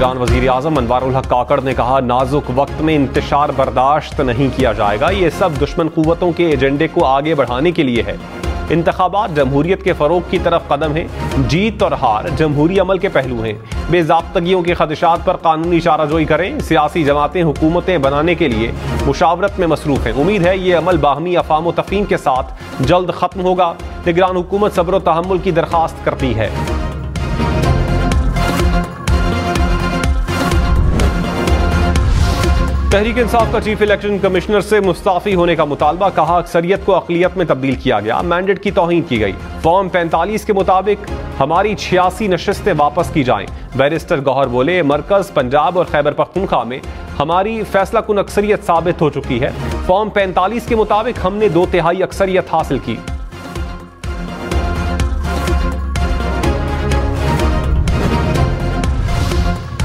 निगरान वजीर आजम अनवारुल हक काकड़ ने कहा, नाजुक वक्त में इंतशार बर्दाश्त नहीं किया जाएगा। ये सब दुश्मन कुव्वतों के एजेंडे को आगे बढ़ाने के लिए है। इंतखाबात जमहूरियत के फरोग की तरफ कदम है। जीत और हार जमहूरी अमल के पहलू हैं। बेजाब्तगियों के खदशात पर कानूनी चाराजोई करें। सियासी जमातें हुकूमतें बनाने के लिए मुशावरत में मसरूफ हैं। उम्मीद है ये अमल बाहमी अफाम व तफहीम के साथ जल्द खत्म होगा। निगरान हुकूमत सब्र व तहम्मुल की दरख्वास्त करती है। तहरीक इंसाफ का चीफ इलेक्शन कमिश्नर से मुस्ताफी होने का मुतालबा। कहा, अक्सरियत को अक़लियत में तब्दील किया गया, मैंडेट की तौहीन की गई। फॉर्म 45 के मुताबिक हमारी 86 नशिस्तें वापस की जाएं। बैरिस्टर गौहर बोले, मरकज, पंजाब और खैबर पख्तूनख्वा में हमारी फैसला कुन अक्सरियत साबित हो चुकी है। फॉर्म 45 के मुताबिक हमने 2/3 अक्सरियत हासिल की।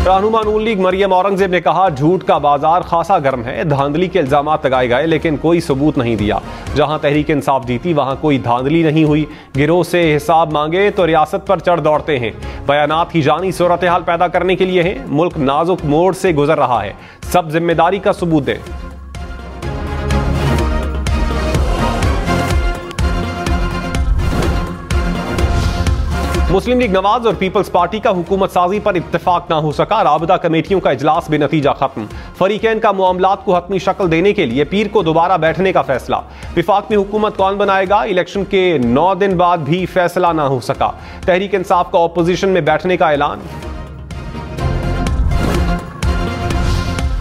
रहनुमा नून लीग मरियम औरंगजेब ने कहा, झूठ का बाजार खासा गर्म है। धांधली के इल्जामात लगाए गए लेकिन कोई सबूत नहीं दिया। जहां तहरीक इंसाफ जीती वहां कोई धांधली नहीं हुई। गिरोह से हिसाब मांगे तो रियासत पर चढ़ दौड़ते हैं। बयानात ही जानी सूरत हाल पैदा करने के लिए हैं। मुल्क नाजुक मोड़ से गुजर रहा है। सब जिम्मेदारी का सबूत दें। मुस्लिम लीग नवाज और पीपल्स पार्टी का हुकूमत साजी पर इत्तेफाक ना हो सका। राबता कमेटियों का इजलास बेनतीजा खत्म। फरीकैन का मामलात को हतमी शक्ल देने के लिए पीर को दोबारा बैठने का फैसला। विफाक में हुकूमत कौन बनाएगा, इलेक्शन के 9 दिन बाद भी फैसला ना हो सका। तहरीक इंसाफ का ऑपोजिशन में बैठने का ऐलान।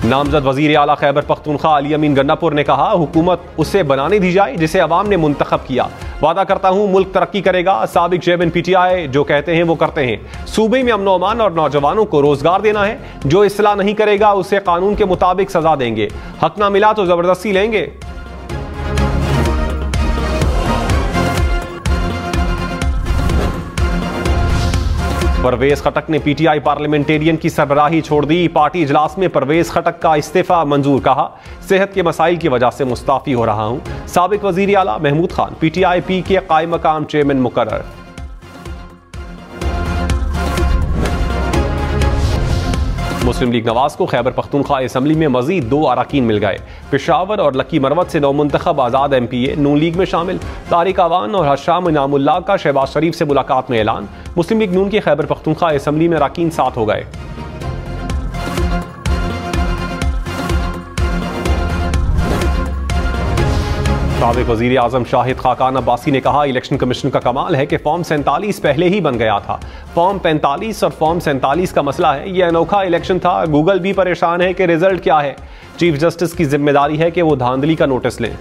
नामजद वजीर आला खैबर पख्तूनख्वा अली अमीन गन्नापुर ने कहा, हुकूमत उसे बनाने दी जाए जिसे अवाम ने मुंतखब किया। वादा करता हूं मुल्क तरक्की करेगा। साबिक चेयरमैन PTI जो कहते हैं वो करते हैं। सूबे में अमन अमान और नौजवानों को रोजगार देना है। जो इस्लाह नहीं करेगा उसे कानून के मुताबिक सजा देंगे। हक ना मिला तो जबरदस्ती लेंगे। परवेज खटक ने PTI पार्लियामेंटेरियन की सरबराही छोड़ दी। पार्टी इजलास में परवेज खटक का इस्तीफा मंजूर। कहा, सेहत के मसाइल की वजह से मुस्ताफी हो रहा हूं। साबिक वजीर आला महमूद खान PTI-P के कायम मकाम चेयरमैन मुकर्रर। मुस्लिम लीग नवाज को खैबर पख्तूनख्वा असम्बली में मजीद 2 अरकान मिल गए। पेशावर और लकी मरवत से नौमुंतखब आज़ाद MPA नून लीग में शामिल। तारिक अवान और हशाम इनामुल्लाह का शहबाज शरीफ से मुलाकात में ऐलान। मुस्लिम लीग नून की खैबर पख्तूनख्वा असम्बली में अरकान 7 हो गए। साबिक वजीर आजम शाहिद खाकान अब्बासी ने कहा, इलेक्शन कमीशन का कमाल है कि फॉर्म 47 पहले ही बन गया था। फॉर्म 45 और फॉर्म 47 का मसला है। यह अनोखा इलेक्शन था। गूगल भी परेशान है कि रिजल्ट क्या है। चीफ जस्टिस की जिम्मेदारी है कि वो धांधली का नोटिस लें।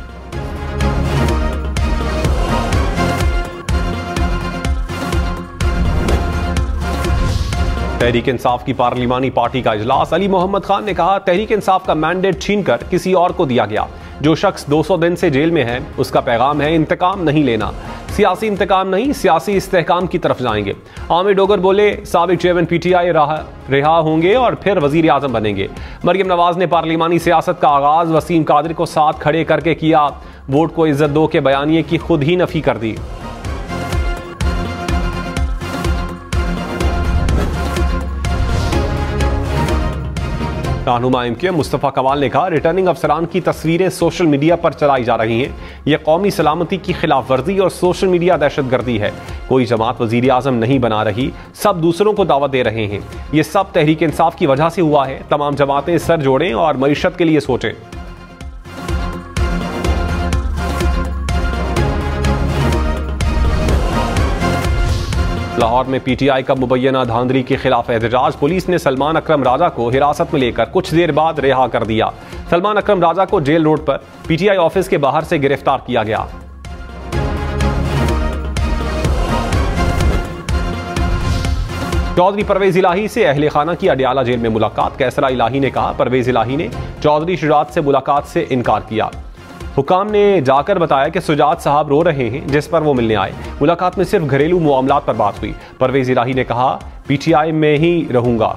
तहरीक इंसाफ की पार्लिमानी पार्टी का इजलास। अली मोहम्मद खान ने कहा, तहरीक इंसाफ का मैंडेट छीनकर किसी और को दिया गया। जो शख्स 200 दिन से जेल में है उसका पैगाम है, इंतकाम नहीं लेना। सियासी इंतकाम नहीं, सियासी इस्तेहकाम की तरफ जाएंगे। आमिर डोगर बोले, साबिक चेयरमैन PTI रिहा होंगे और फिर वजीर आजम बनेंगे। मरियम नवाज ने पार्लिमानी सियासत का आगाज वसीम कादरी को साथ खड़े करके किया। वोट को इज्जत दो के बयानिए की खुद ही नफी कर दी। रहनुमा MQ मुस्तफ़ा कमाल ने कहा, रिटर्निंग अफसरान की तस्वीरें सोशल मीडिया पर चलाई जा रही हैं। यह कौमी सलामती की खिलाफ वर्जी और सोशल मीडिया दहशतगर्दी है। कोई जमात वजीर आजम नहीं बना रही, सब दूसरों को दावत दे रहे हैं। यह सब तहरीक इंसाफ की वजह से हुआ है। तमाम जमातें सर जोड़ें और मईशत के लिए सोचें। लाहौर में PTI का मुबैना धांधली के खिलाफ एहतजाज। पुलिस ने सलमान अकरम राजा को हिरासत में लेकर कुछ देर बाद रिहा कर दिया। सलमान अकरम राजा को जेल रोड पर PTI ऑफिस के बाहर से गिरफ्तार किया गया। चौधरी परवेज इलाही से अहले खाना की अडियाला जेल में मुलाकात। कैसरा इलाही ने कहा, परवेज इलाही ने चौधरी शुजात से मुलाकात से इनकार किया। हुकाम ने जाकर बताया कि सुजात साहब रो रहे हैं, जिस पर वो मिलने आए। मुलाकात में सिर्फ घरेलू मामलात पर बात हुई। परवेज इलाही ने कहा, PTI में ही रहूंगा।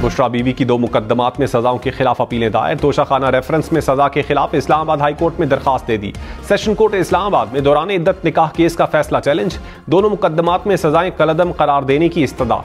बुशरा बीबी की 2 मुकदमात में सजाओं के खिलाफ अपीलें दायर। तोशाखाना रेफरेंस में सजा के खिलाफ इस्लामाबाद हाई कोर्ट में दरखास्त दे दी। सेशन कोर्ट इस्लामाबाद में दौरान इद्दत निकाह केस का फैसला चैलेंज। दोनों मुकदमात में सजाएं कलअदम करार देने की इस्तदा।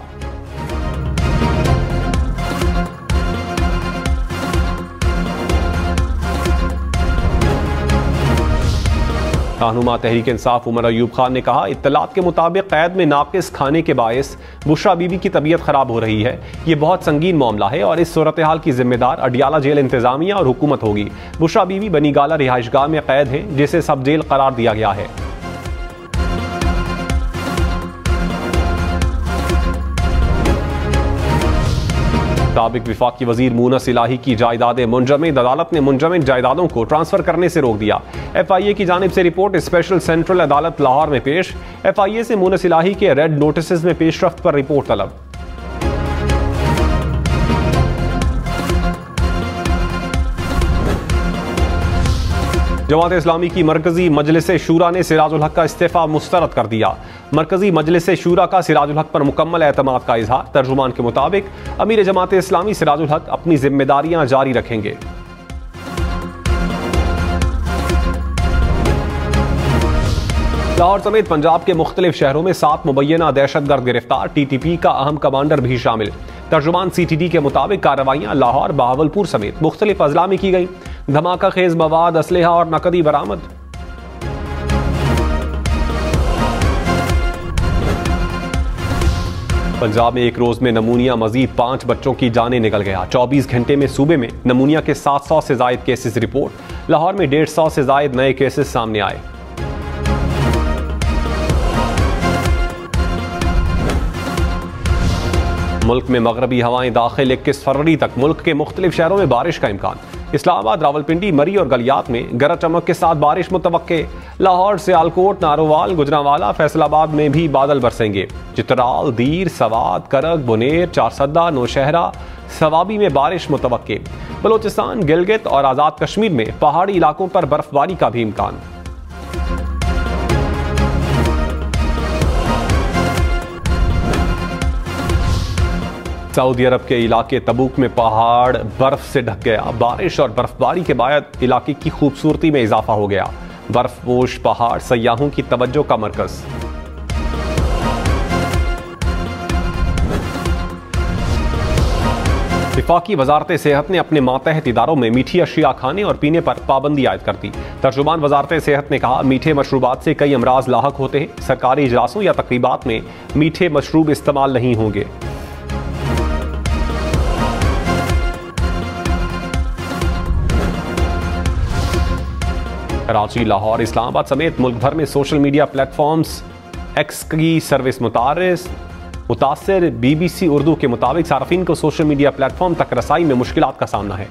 रहनुमा तहरीक इंसाफ उमर अयूब खान ने कहा, इत्तलात के मुताबिक कैद में नाकिस खाने के बायस बुशरा बीबी की तबीयत खराब हो रही है। ये बहुत संगीन मामला है और इस सूरत हाल की जिम्मेदार अडियाला जेल इंतजामिया और हुकूमत होगी। बुशरा बीबी बनीगाला रिहाइशगाह में कैद है, जिसे सब जेल करार दिया गया है। साबिक विफाकी वजीर मूनस इलाही की जायदादें मुंजमद, अदालत ने मुंजमद जायदादों को ट्रांसफर करने से रोक दिया। FIA की जानिब से रिपोर्ट स्पेशल सेंट्रल अदालत लाहौर में पेश। FIA से मूनस इलाही के रेड नोटिस में पेशरफ्त पर रिपोर्ट तलब। जमात इस्लामी की मरकजी मजलिस शूरा ने सिराजुल हक का इस्तीफा मुस्तरद कर दिया। मरकजी मजलिस शूरा का सिराजुल हक पर मुकम्मल एतमाद का इजहार। तर्जुमान के मुताबिक अमीर जमात इस्लामी सिराजुल हक अपनी जिम्मेदारियां जारी रखेंगे। लाहौर समेत पंजाब के मुख्तलिफ शहरों में 7 मुबैना दहशतगर्द गिरफ्तार। TTP का अहम कमांडर भी शामिल। तर्जुमान CTD के मुताबिक कार्रवाइयां लाहौर, बहावलपुर समेत मुख्तलिफ अजला में की गई। धमाका खेज मवाद, असलहा और नकदी बरामद। पंजाब में एक रोज में नमूनिया मजीद 5 बच्चों की जानें निकल गया। 24 घंटे में सूबे में नमूनिया के 700 से जायद केसेस रिपोर्ट। लाहौर में 150 से जायद नए केसेस सामने आए। मुल्क में मगरबी हवाएं दाखिल 21 फरवरी तक। मुल्क के मुख्तलिफ शहरों में बारिश का इम्कान। इस्लामाबाद, रावलपिंडी, मरी और गलियात में गरज चमक के साथ बारिश मुतवक्के। लाहौर, सियालकोट, नारोवाल, गुजरांवाला, फैसलाबाद में भी बादल बरसेंगे। चित्राल, दीर, सवात, करग, बुनेर, चारसद्दा, नौशहरा, सवाबी में बारिश मुतवक्के। बलोचिस्तान, गिलगित और आज़ाद कश्मीर में पहाड़ी इलाकों पर बर्फबारी का भी इम्कान। सऊदी अरब के इलाके तबूक में पहाड़ बर्फ से ढक गया। बारिश और बर्फबारी के बाद इलाके की खूबसूरती में इजाफा हो गया। बर्फपोश पहाड़ सयाहों की तवज्जो का मरकज। वफाकी वजारत सेहत ने अपने मातहत इदारों में मीठी अशिया खाने और पीने पर पाबंदी आयद कर दी। तर्जुमान वजारत सेहत ने कहा, मीठे मशरूबात से कई अमराज लाहक होते हैं। सरकारी इजलासों या तकरीबात में मीठे मशरूब इस्तेमाल नहीं होंगे। कराची, लाहौर, इस्लामाबाद समेत मुल्क भर में सोशल मीडिया प्लेटफॉर्म्स X की सर्विस मुतासिर। BBC उर्दू के मुताबिक सार्फिन को सोशल मीडिया प्लेटफॉर्म तक रसाई में मुश्किलात का सामना है।